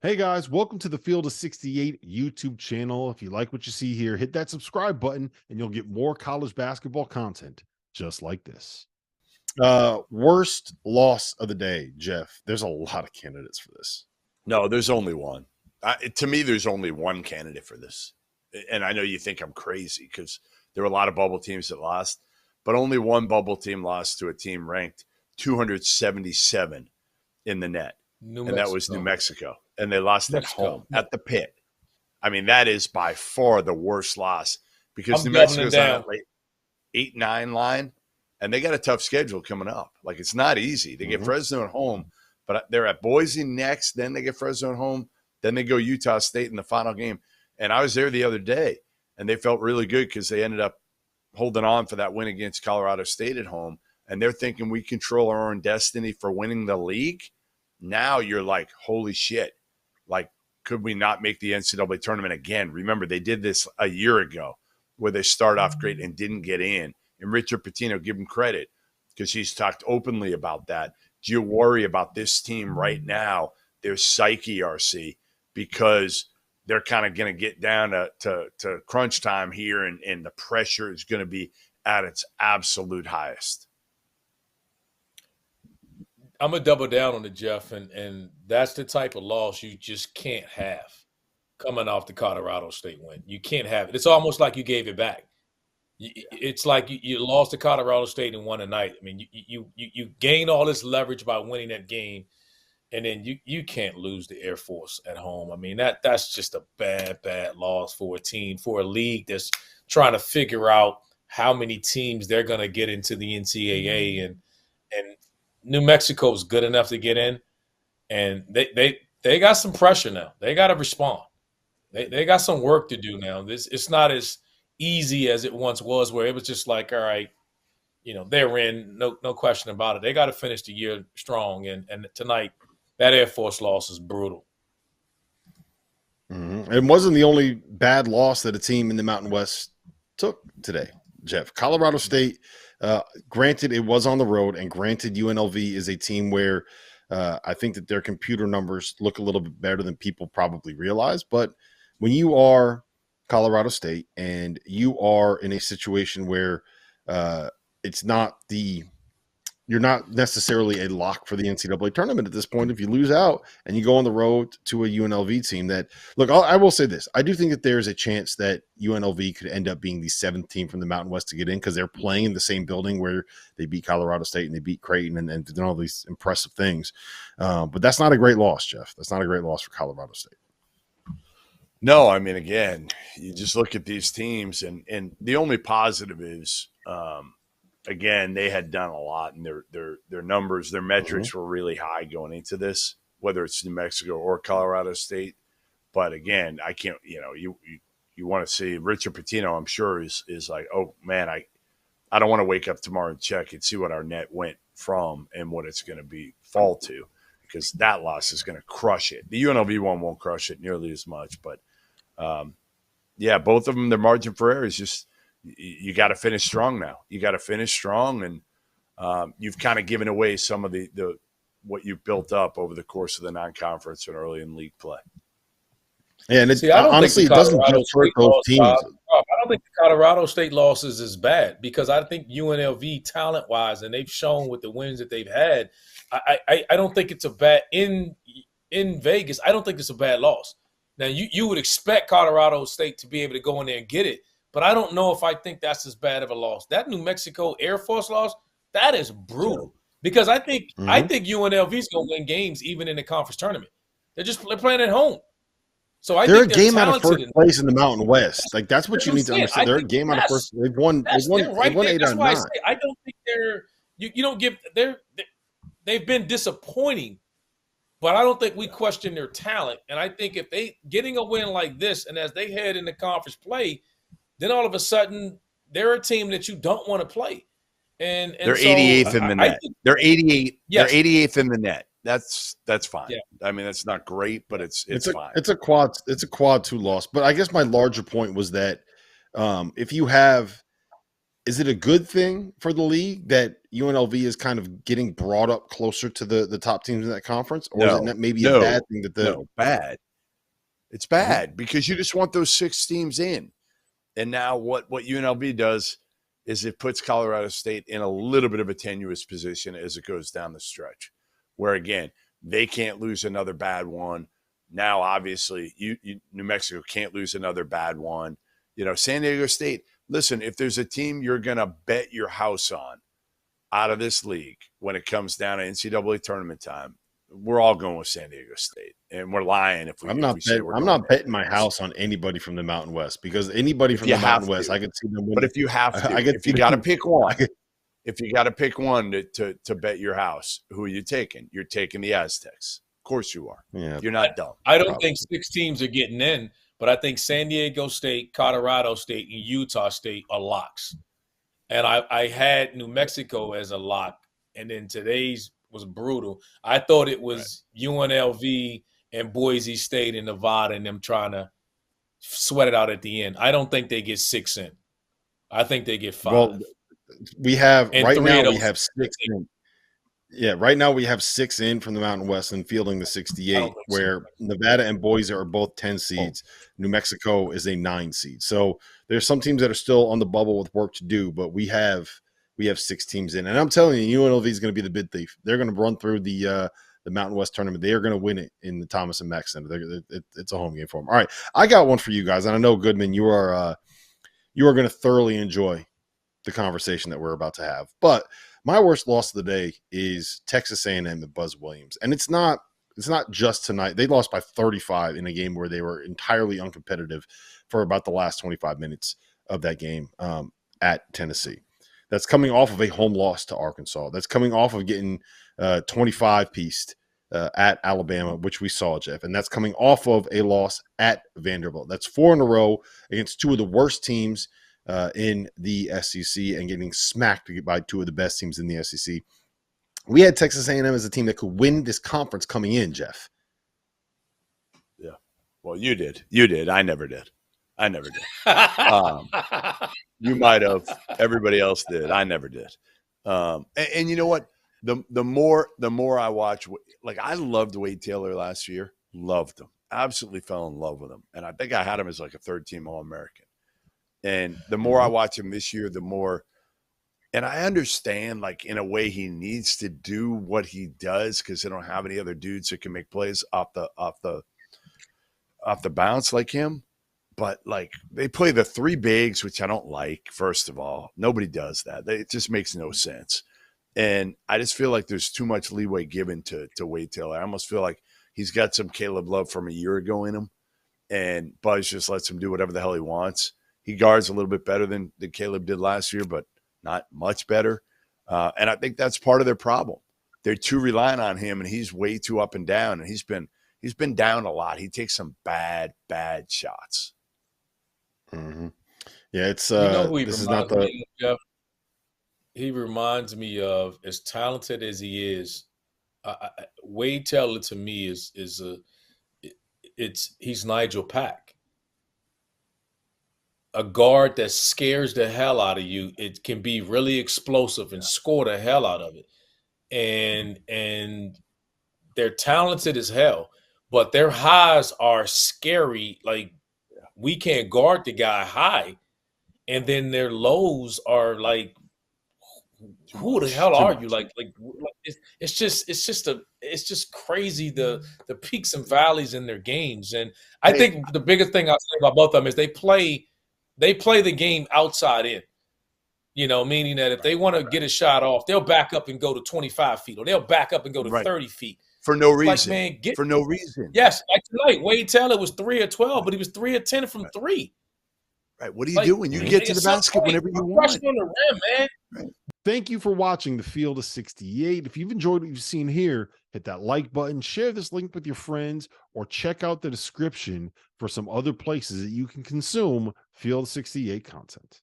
Hey guys, welcome to the Field of 68 YouTube channel. If you like what you see here, hit that subscribe button and you'll get more college basketball content just like this. Worst loss of the day, Jeff. There's a lot of candidates for this. No, there's only one. To me, there's only one candidate for this. And I know you think I'm crazy because there were a lot of bubble teams that lost, but only one bubble team lost to a team ranked 277 in the net. And that was New Mexico. And they lost at home at the pit. I mean, that is by far the worst loss because New Mexico's on that late 8-9 line, and they got a tough schedule coming up. Like, it's not easy. They get Fresno at home, but they're at Boise next. Then they get Fresno at home. Then they go Utah State in the final game. And I was there the other day, and they felt really good because they ended up holding on for that win against Colorado State at home. And they're thinking we control our own destiny for winning the league. Now you're like, holy shit. Like, could we not make the NCAA tournament again? Remember, they did this a year ago where they start off great and didn't get in. And Richard Pitino, give him credit because he's talked openly about that. Do you worry about this team right now, their psyche, RC, because they're kind of going to get down to crunch time here and the pressure is going to be at its absolute highest? I'm going to double down on it, Jeff, and that's the type of loss you just can't have coming off the Colorado State win. You can't have it. It's almost like you gave it back. It's like you lost to Colorado State and won a night. I mean, you gain all this leverage by winning that game, and then you can't lose the Air Force at home. I mean, that's just a bad loss for a team, for a league that's trying to figure out how many teams they're going to get into the NCAA, and New Mexico is good enough to get in, and they got some pressure now. They got to respond. They got some work to do now. It's not as easy as it once was, where it was just like, all right, they're in, no question about it. They got to finish the year strong, and tonight that Air Force loss is brutal. It wasn't the only bad loss that a team in the Mountain West took today, Jeff. Colorado State. Granted, it was on the road, and granted, UNLV is a team where I think that their computer numbers look a little bit better than people probably realize. But when you are Colorado State and you are in a situation where you're not necessarily a lock for the NCAA tournament at this point. If you lose out and you go on the road to a UNLV team I will say this. I do think that there's a chance that UNLV could end up being the 7th team from the Mountain West to get in because they're playing in the same building where they beat Colorado State and they beat Creighton and did all these impressive things. But that's not a great loss, Jeff. That's not a great loss for Colorado State. No, I mean, again, you just look at these teams and the only positive is again, they had done a lot, and their numbers, their metrics were really high going into this, whether it's New Mexico or Colorado State. But again, I can't. You want to see Richard Pitino, I'm sure is like, oh man, I don't want to wake up tomorrow and check and see what our net went from and what it's going to fall to, because that loss is going to crush it. The UNLV one won't crush it nearly as much, but yeah, both of them, their margin for error is just. You got to finish strong now. You got to finish strong, and you've kind of given away some of the what you've built up over the course of the non-conference and early in league play. Yeah, and honestly, it doesn't just hurt those teams. I don't think the Colorado State losses is bad because I think UNLV talent-wise, and they've shown with the wins that they've had, I don't think it's a bad in Vegas. I don't think it's a bad loss. Now you would expect Colorado State to be able to go in there and get it. But I don't know if I think that's as bad of a loss. That New Mexico Air Force loss, that is brutal. Because I think UNLV is going to win games even in the conference tournament. They're playing at home. So they're a game out of first place in the Mountain West. Like, that's what you need to understand. They're a game out of first. They've won 8 out of 9. I don't think you don't give they've been disappointing, but I don't think we question their talent. And I think if they getting a win like this, and as they head into conference play, then all of a sudden they're a team that you don't want to play. And they're 88th in the net. They're 88. Yes. They're 88th in the net. That's fine. Yeah. I mean, that's not great, but it's fine. It's a quad 2 loss. But I guess my larger point was that if you have is it a good thing for the league that UNLV is kind of getting brought up closer to the top teams in that conference, or is it maybe a bad thing that bad? It's bad because you just want those 6 teams in. And now what UNLV does is it puts Colorado State in a little bit of a tenuous position as it goes down the stretch, where, again, they can't lose another bad one. Now, obviously, New Mexico can't lose another bad one. San Diego State, listen, if there's a team you're going to bet your house on out of this league when it comes down to NCAA tournament time, we're all going with San Diego State, and we're lying if we. I'm not betting my house on anybody from the Mountain West, because anybody from the Mountain West, I could see them winning. But if you have to, if you got to pick one, if you got to pick one to bet your house, who are you taking? You're taking the Aztecs. Of course you are. Yeah, you're not dumb. I don't think 6 teams are getting in, but I think San Diego State, Colorado State, and Utah State are locks. And I had New Mexico as a lock, and then today's was brutal. I thought it was UNLV and Boise State and Nevada and them trying to sweat it out at the end. I don't think they get 6 in. I think they get 5. Well, we have right now we have 6 in. Yeah, right now we have 6 in from the Mountain West and fielding the 68, where Nevada and Boise are both 10 seeds. New Mexico is a 9 seed. So there's some teams that are still on the bubble with work to do, but we have 6 teams in. And I'm telling you, UNLV is going to be the bid thief. They're going to run through the Mountain West tournament. They are going to win it in the Thomas and Mack Center. It's a home game for them. All right, I got one for you guys, and I know, Goodman, you are going to thoroughly enjoy the conversation that we're about to have. But my worst loss of the day is Texas A&M and Buzz Williams, and it's not just tonight. They lost by 35 in a game where they were entirely uncompetitive for about the last 25 minutes of that game at Tennessee. That's coming off of a home loss to Arkansas. That's coming off of getting 25-pieced at Alabama, which we saw, Jeff. And that's coming off of a loss at Vanderbilt. That's 4 in a row against 2 of the worst teams in the SEC and getting smacked by 2 of the best teams in the SEC. We had Texas A&M as a team that could win this conference coming in, Jeff. Yeah. Well, you did. I never did. You might have. Everybody else did. I never did. And you know what? The more I watch, like, I loved Wade Taylor last year. Loved him. Absolutely fell in love with him. And I think I had him as like a 3rd-team All-American. And the more I watch him this year, the more – and I understand, like, in a way he needs to do what he does because they don't have any other dudes that can make plays off the bounce like him. But, like, they play the 3 bigs, which I don't like, first of all. Nobody does that. It just makes no sense. And I just feel like there's too much leeway given to Wade Taylor. I almost feel like he's got some Caleb Love from a year ago in him, and Buzz just lets him do whatever the hell he wants. He guards a little bit better than Caleb did last year, but not much better. And I think that's part of their problem. They're too reliant on him, and he's way too up and down, and he's been down a lot. He takes some bad shots. Mm-hmm. Yeah, it's this is not the Jeff? He reminds me of, as talented as he is, Wade Taylor to me he's Nigel Pack. A guard that scares the hell out of you. It can be really explosive and score the hell out of it. And they're talented as hell, but their highs are scary. Like, we can't guard the guy high. And then their lows are like, who the hell are you? Like it's just crazy the peaks and valleys in their games. And I think the biggest thing I'll say about both of them is they play the game outside in. Meaning that if they want to get a shot off, they'll back up and go to 25 feet, or they'll back up and go to 30 feet. For no reason. Like, man, for no reason. Yes, like tonight, Wade Taylor was 3 of 12, but he was 3 of 10 from 3. Right. What are you doing? You get to the basket whenever you want. On the rim, man. Right. Thank you for watching the Field of 68. If you've enjoyed what you've seen here, hit that like button, share this link with your friends, or check out the description for some other places that you can consume Field of 68 content.